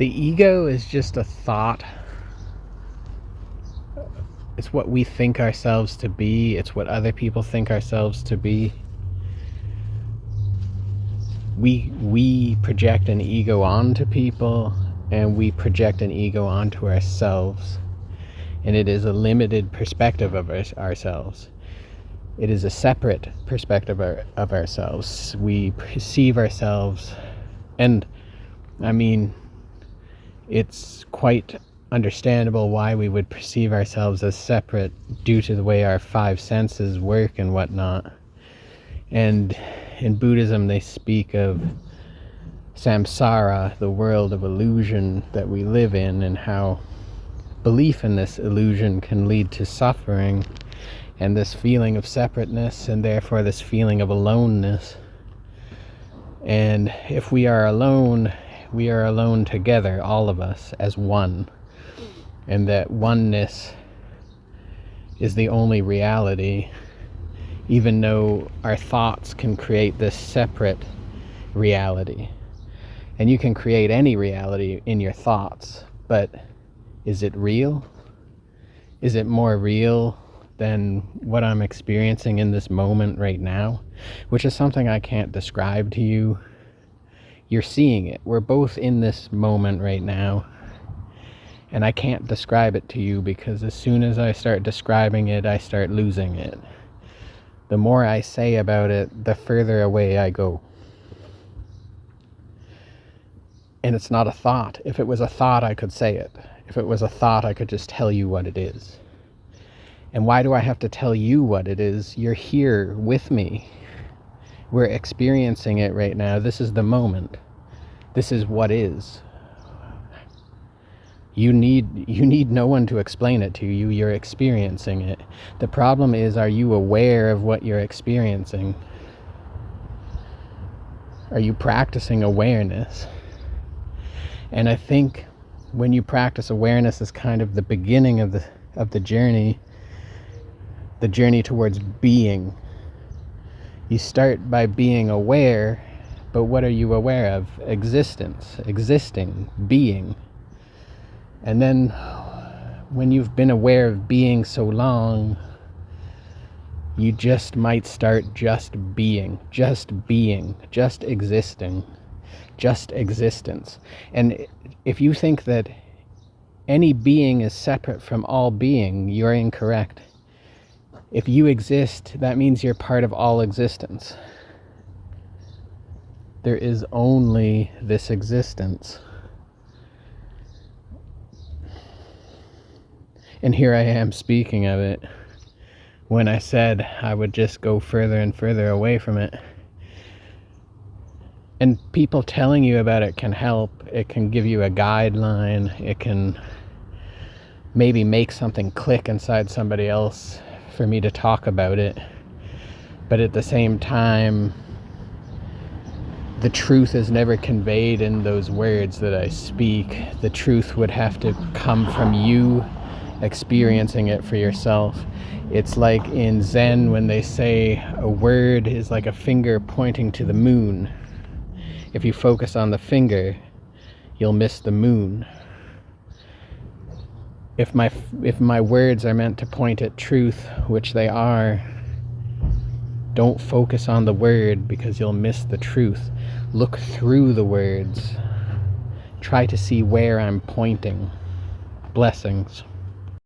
The ego is just a thought. It's what we think ourselves to be. It's what other people think ourselves to be. We project an ego onto people, and we project an ego onto ourselves. And it is a limited perspective of ourselves. It is a separate perspective of ourselves. We perceive ourselves, and I mean, it's quite understandable why we would perceive ourselves as separate due to the way our five senses work and whatnot. And in Buddhism, they speak of samsara, the world of illusion that we live in, and how belief in this illusion can lead to suffering and this feeling of separateness, and therefore this feeling of aloneness. And if we are alone, we are alone together, all of us, as one. And that oneness is the only reality, even though our thoughts can create this separate reality. And you can create any reality in your thoughts, but is it real? Is it more real than what I'm experiencing in this moment right now? Which is something I can't describe to you. You're seeing it. We're both in this moment right now. And I can't describe it to you, because as soon as I start describing it, I start losing it. The more I say about it, the further away I go. And it's not a thought. If it was a thought, I could say it. If it was a thought, I could just tell you what it is. And why do I have to tell you what it is? You're here with me. We're experiencing it right now. This is the moment. This is what is. You need no one to explain it to you. You're experiencing it. The problem is, are you aware of what you're experiencing? Are you practicing awareness? And I think when you practice awareness is kind of the beginning of the journey towards being. You start by being aware, but what are you aware of? Existence, existing, being. And then when you've been aware of being so long, you just might start just being, just existing, just existence. And if you think that any being is separate from all being, you're incorrect. If you exist, that means you're part of all existence. There is only this existence. And here I am speaking of it, when I said I would just go further and further away from it. And people telling you about it can help. It can give you a guideline. It can maybe make something click inside somebody else for me to talk about it. But at the same time, the truth is never conveyed in those words that I speak. The truth would have to come from you experiencing it for yourself. It's like in Zen when they say a word is like a finger pointing to the moon. If you focus on the finger, you'll miss the moon. If my words are meant to point at truth, which they are, don't focus on the word, because you'll miss the truth. Look through the words. Try to see where I'm pointing. Blessings.